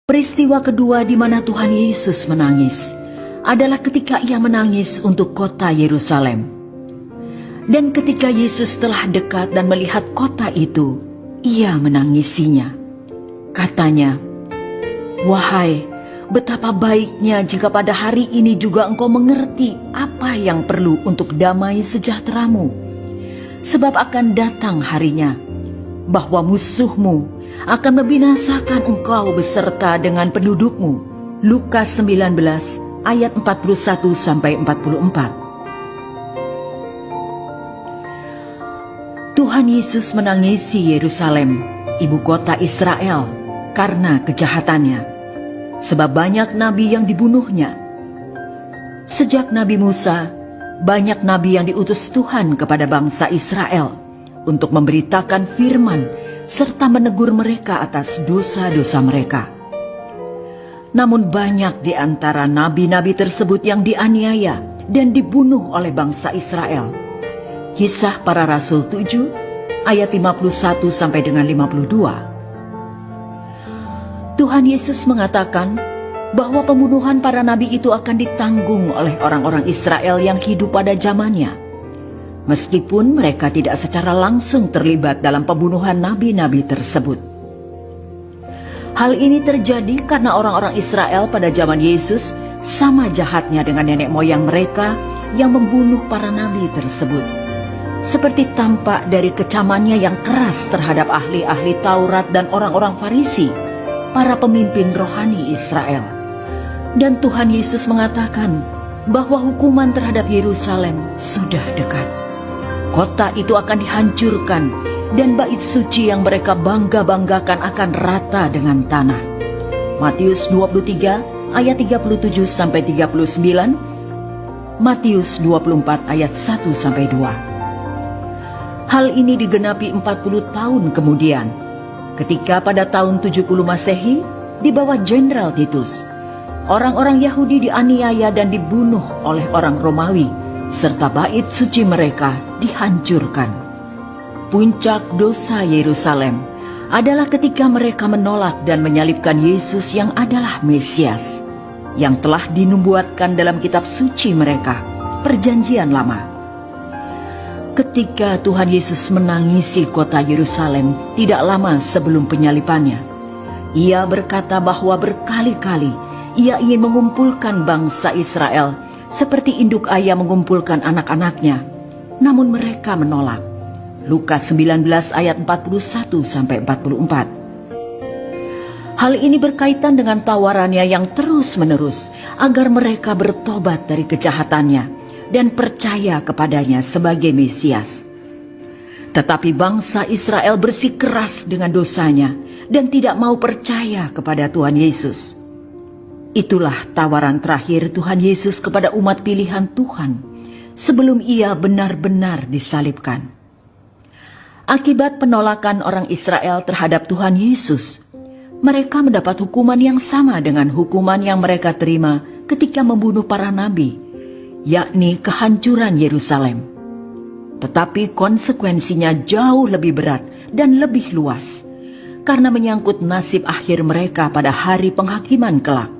Peristiwa kedua di mana Tuhan Yesus menangis adalah ketika ia menangis untuk kota Yerusalem. Dan ketika Yesus telah dekat dan melihat kota itu, ia menangisinya. Katanya, "Wahai, betapa baiknya jika pada hari ini juga engkau mengerti apa yang perlu untuk damai sejahteramu. Sebab akan datang harinya, bahwa musuhmu akan membinasakan engkau beserta dengan pendudukmu." Lukas 19 ayat 41-44. Tuhan Yesus menangisi Yerusalem, ibu kota Israel, karena kejahatannya, sebab banyak nabi yang dibunuhnya. Sejak Nabi Musa, banyak nabi yang diutus Tuhan kepada bangsa Israel untuk memberitakan firman serta menegur mereka atas dosa-dosa mereka. Namun banyak di antara nabi-nabi tersebut yang dianiaya dan dibunuh oleh bangsa Israel. Kisah Para Rasul 7 ayat 51 sampai dengan 52. Tuhan Yesus mengatakan bahwa pembunuhan para nabi itu akan ditanggung oleh orang-orang Israel yang hidup pada zamannya, meskipun mereka tidak secara langsung terlibat dalam pembunuhan nabi-nabi tersebut. Hal ini terjadi karena orang-orang Israel pada zaman Yesus sama jahatnya dengan nenek moyang mereka yang membunuh para nabi tersebut. Seperti tampak dari kecamannya yang keras terhadap ahli-ahli Taurat dan orang-orang Farisi, para pemimpin rohani Israel. Dan Tuhan Yesus mengatakan bahwa hukuman terhadap Yerusalem sudah dekat. Kota itu akan dihancurkan dan bait suci yang mereka bangga-banggakan akan rata dengan tanah. Matius 23 ayat 37 sampai 39, Matius 24 ayat 1 sampai 2. Hal ini digenapi 40 tahun kemudian, ketika pada tahun 70 Masehi di bawah Jenderal Titus, orang-orang Yahudi dianiaya dan dibunuh oleh orang Romawi, serta bait suci mereka dihancurkan. Puncak dosa Yerusalem adalah ketika mereka menolak dan menyalibkan Yesus yang adalah Mesias, yang telah dinubuatkan dalam kitab suci mereka, Perjanjian Lama. Ketika Tuhan Yesus menangisi kota Yerusalem tidak lama sebelum penyalipannya, ia berkata bahwa berkali-kali ia ingin mengumpulkan bangsa Israel seperti induk ayam mengumpulkan anak-anaknya, namun mereka menolak. Lukas 19 ayat 41-44. Hal ini berkaitan dengan tawarannya yang terus-menerus agar mereka bertobat dari kejahatannya dan percaya kepadanya sebagai Mesias. Tetapi bangsa Israel bersikeras dengan dosanya dan tidak mau percaya kepada Tuhan Yesus. Itulah tawaran terakhir Tuhan Yesus kepada umat pilihan Tuhan sebelum ia benar-benar disalibkan. Akibat penolakan orang Israel terhadap Tuhan Yesus, mereka mendapat hukuman yang sama dengan hukuman yang mereka terima ketika membunuh para nabi, yakni kehancuran Yerusalem. Tetapi konsekuensinya jauh lebih berat dan lebih luas, karena menyangkut nasib akhir mereka pada hari penghakiman kelak.